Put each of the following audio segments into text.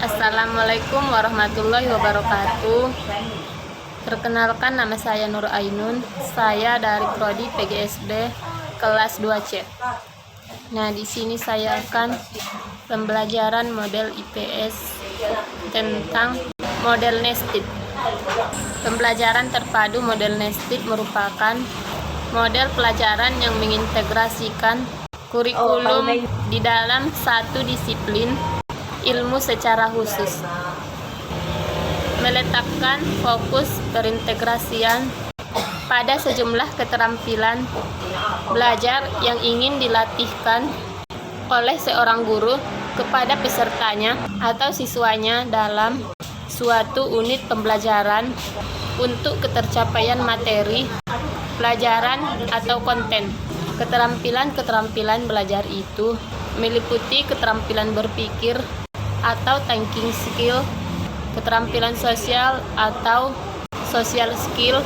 Assalamualaikum warahmatullahi wabarakatuh. Perkenalkan, nama saya Nur Ainun. Saya dari Prodi PGSD kelas 2C. Nah, di sini saya akan pembelajaran model IPS tentang model nested. Pembelajaran terpadu model nested merupakan model pelajaran yang mengintegrasikan kurikulum di dalam satu disiplin ilmu secara khusus, meletakkan fokus perintegrasian pada sejumlah keterampilan belajar yang ingin dilatihkan oleh seorang guru kepada pesertanya atau siswanya dalam suatu unit pembelajaran untuk ketercapaian materi pelajaran atau konten. Keterampilan-keterampilan belajar itu meliputi keterampilan berpikir atau thinking skill, keterampilan sosial atau social skill,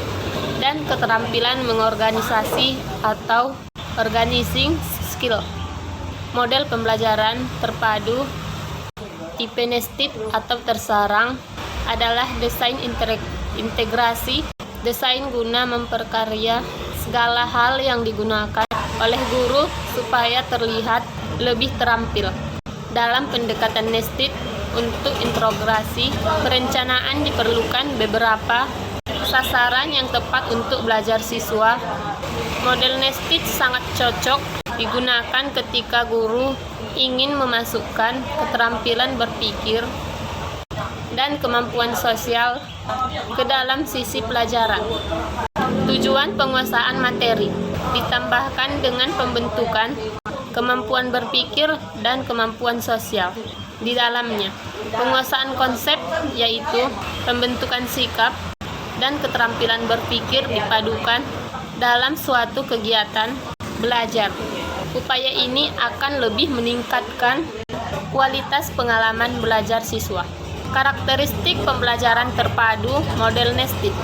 dan keterampilan mengorganisasi atau organizing skill. Model pembelajaran terpadu tipe nested atau tersarang adalah desain integrasi, desain guna memperkaya segala hal yang digunakan oleh guru supaya terlihat lebih terampil. Dalam pendekatan nested untuk integrasi perencanaan diperlukan beberapa sasaran yang tepat untuk belajar siswa. Model nested sangat cocok digunakan ketika guru ingin memasukkan keterampilan berpikir dan kemampuan sosial ke dalam sisi pelajaran. Tujuan penguasaan materi ditambahkan dengan pembentukan kemampuan berpikir dan kemampuan sosial di dalamnya. Penguasaan konsep yaitu pembentukan sikap dan keterampilan berpikir dipadukan dalam suatu kegiatan belajar. Upaya ini akan lebih meningkatkan kualitas pengalaman belajar siswa. Karakteristik pembelajaran terpadu model nested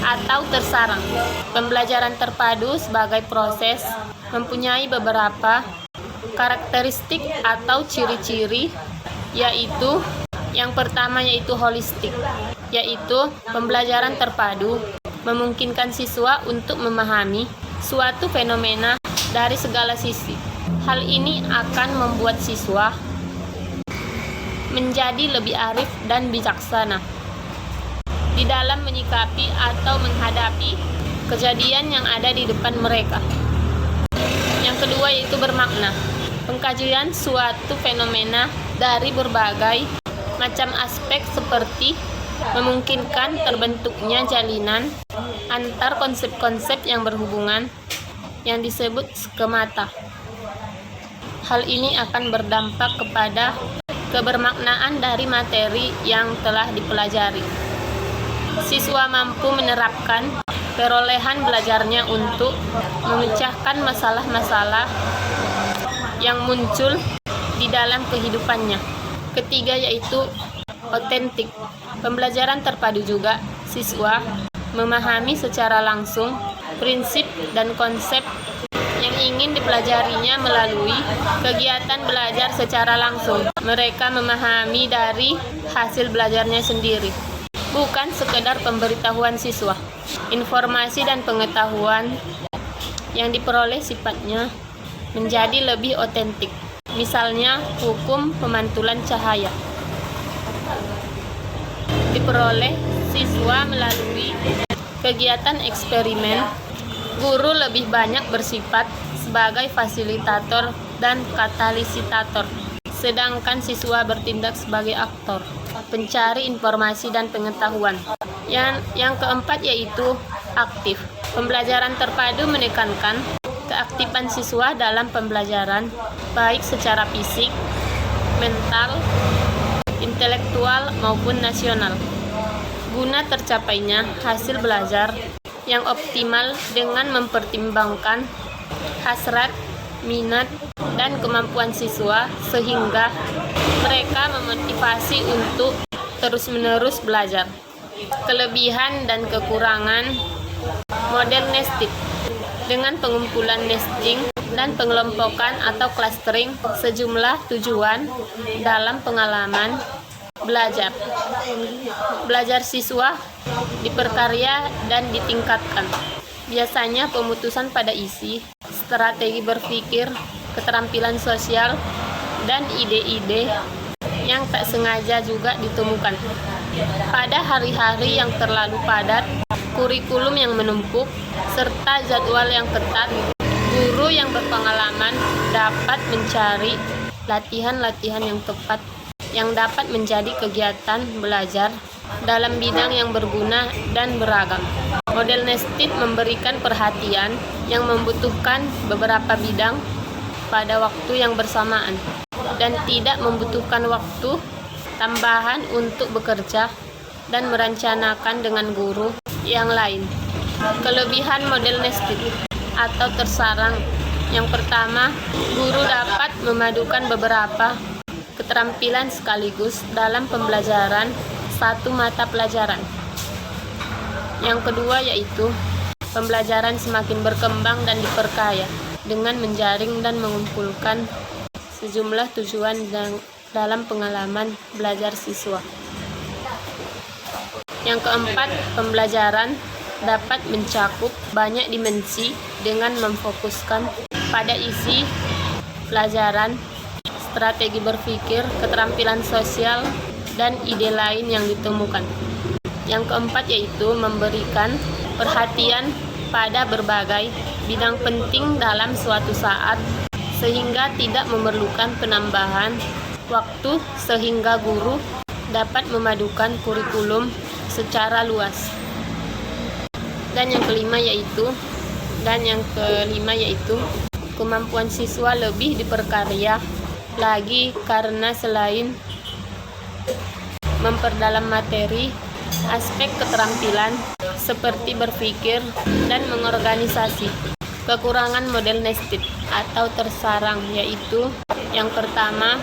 atau tersarang. Pembelajaran terpadu sebagai proses mempunyai beberapa karakteristik atau ciri-ciri, yaitu yang pertama yaitu holistik, yaitu pembelajaran terpadu memungkinkan siswa untuk memahami suatu fenomena dari segala sisi. Hal ini akan membuat siswa menjadi lebih arif dan bijaksana di dalam menyikapi atau menghadapi kejadian yang ada di depan mereka. Yang kedua yaitu bermakna. Pengkajian suatu fenomena dari berbagai macam aspek seperti memungkinkan terbentuknya jalinan antar konsep-konsep yang berhubungan yang disebut skemata. Hal ini akan berdampak kepada kebermaknaan dari materi yang telah dipelajari. Siswa mampu menerapkan perolehan belajarnya untuk memecahkan masalah-masalah yang muncul di dalam kehidupannya. Ketiga yaitu otentik. Pembelajaran terpadu juga siswa memahami secara langsung prinsip dan konsep yang ingin dipelajarinya melalui kegiatan belajar secara langsung. Mereka memahami dari hasil belajarnya sendiri, bukan sekedar pemberitahuan siswa. Informasi dan pengetahuan yang diperoleh sifatnya menjadi lebih otentik. Misalnya, hukum pemantulan cahaya diperoleh siswa melalui kegiatan eksperimen. Guru lebih banyak bersifat sebagai fasilitator dan katalisator, sedangkan siswa bertindak sebagai aktor, pencari informasi dan pengetahuan. Yang keempat yaitu aktif. Pembelajaran terpadu menekankan keaktifan siswa dalam pembelajaran, baik secara fisik, mental, intelektual maupun nasional, guna tercapainya hasil belajar yang optimal dengan mempertimbangkan hasrat, minat, dan kemampuan siswa sehingga mereka memotivasi untuk terus-menerus belajar. Kelebihan dan kekurangan model nested. Dengan pengumpulan nesting dan pengelompokan atau clustering sejumlah tujuan dalam pengalaman Belajar. Belajar siswa diperkarya dan ditingkatkan. Biasanya pemutusan pada isi, strategi berpikir, keterampilan sosial, dan ide-ide yang tak sengaja juga ditemukan. Pada hari-hari yang terlalu padat, kurikulum yang menumpuk, serta jadwal yang ketat, guru yang berpengalaman dapat mencari latihan-latihan yang tepat yang dapat menjadi kegiatan belajar dalam bidang yang berguna dan beragam. Model Nestit memberikan perhatian yang membutuhkan beberapa bidang pada waktu yang bersamaan dan tidak membutuhkan waktu tambahan untuk bekerja dan merencanakan dengan guru yang lain. Kelebihan model Nestit atau tersarang. Yang pertama, guru dapat memadukan beberapa keterampilan sekaligus dalam pembelajaran satu mata pelajaran. Yang kedua yaitu pembelajaran semakin berkembang dan diperkaya dengan menjaring dan mengumpulkan sejumlah tujuan dalam pengalaman belajar siswa. Yang keempat, pembelajaran dapat mencakup banyak dimensi dengan memfokuskan pada isi pelajaran, strategi berpikir, keterampilan sosial, dan ide lain yang ditemukan. Yang keempat yaitu memberikan perhatian pada berbagai bidang penting dalam suatu saat sehingga tidak memerlukan penambahan waktu sehingga guru dapat memadukan kurikulum secara luas. Dan yang kelima yaitu kemampuan siswa lebih diperkarya lagi karena selain memperdalam materi, aspek keterampilan seperti berpikir dan mengorganisasi. Kekurangan model Nestit atau tersarang yaitu yang pertama,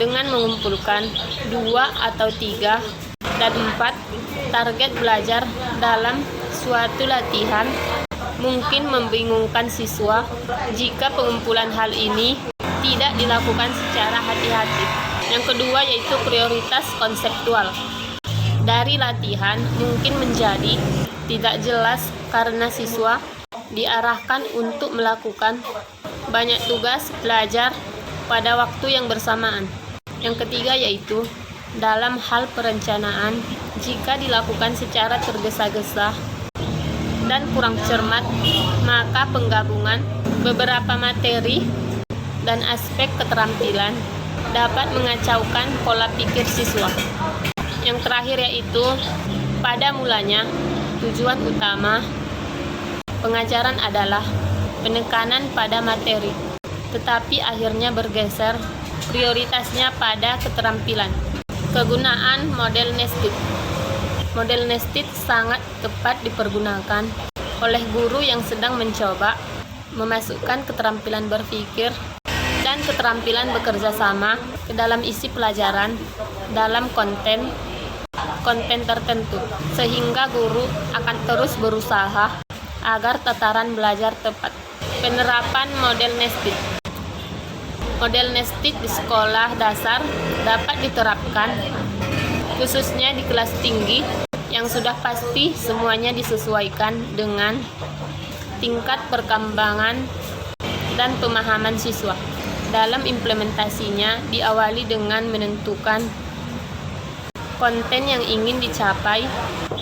dengan mengumpulkan 2 atau 3 dan 4 target belajar dalam suatu latihan mungkin membingungkan siswa jika pengumpulan hal ini tidak dilakukan secara hati-hati. Yang kedua yaitu prioritas konseptual. Dari latihan mungkin menjadi tidak jelas karena siswa diarahkan untuk melakukan banyak tugas belajar pada waktu yang bersamaan. Yang ketiga yaitu dalam hal perencanaan, jika dilakukan secara tergesa-gesa dan kurang cermat, maka penggabungan beberapa materi dan aspek keterampilan dapat mengacaukan pola pikir siswa. Yang terakhir yaitu pada mulanya tujuan utama pengajaran adalah penekanan pada materi, tetapi akhirnya bergeser prioritasnya pada keterampilan. Kegunaan model Nestit. Model Nestit sangat tepat dipergunakan oleh guru yang sedang mencoba memasukkan keterampilan berpikir dan keterampilan bekerja sama ke dalam isi pelajaran dalam konten tertentu, sehingga guru akan terus berusaha agar tataran belajar tepat. Penerapan model Nestit. Model Nestit di sekolah dasar dapat diterapkan khususnya di kelas tinggi yang sudah pasti semuanya disesuaikan dengan tingkat perkembangan dan pemahaman siswa. Dalam implementasinya diawali dengan menentukan konten yang ingin dicapai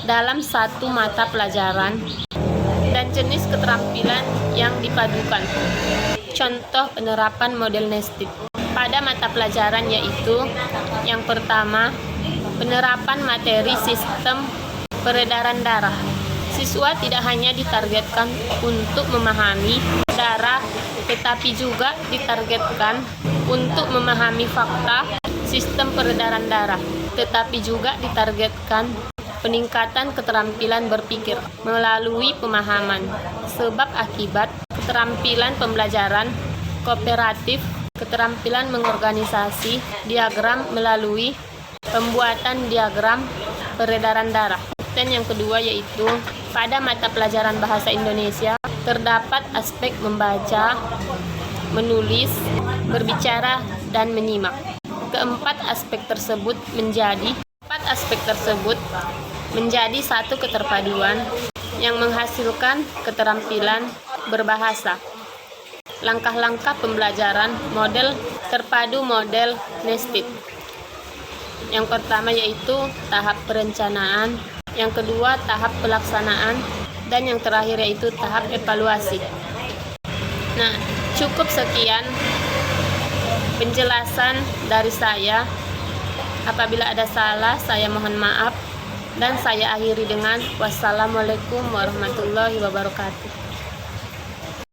dalam satu mata pelajaran dan jenis keterampilan yang dipadukan. Contoh penerapan model Nestit pada mata pelajaran yaitu yang pertama, penerapan materi sistem peredaran darah. Siswa tidak hanya ditargetkan untuk memahami darah, tetapi juga ditargetkan untuk memahami fakta sistem peredaran darah, tetapi juga ditargetkan peningkatan keterampilan berpikir melalui pemahaman sebab akibat, keterampilan pembelajaran kooperatif, keterampilan mengorganisasi, diagram melalui pembuatan diagram peredaran darah. Dan yang kedua yaitu pada mata pelajaran bahasa Indonesia terdapat aspek membaca, menulis, berbicara, dan menyimak. Empat aspek tersebut menjadi satu keterpaduan yang menghasilkan keterampilan berbahasa. Langkah-langkah pembelajaran model terpadu model nested. Yang pertama yaitu tahap perencanaan, yang kedua tahap pelaksanaan, dan yang terakhir yaitu tahap evaluasi. Nah, cukup sekian penjelasan dari saya. Apabila ada salah, saya mohon maaf, dan saya akhiri dengan wassalamualaikum warahmatullahi wabarakatuh.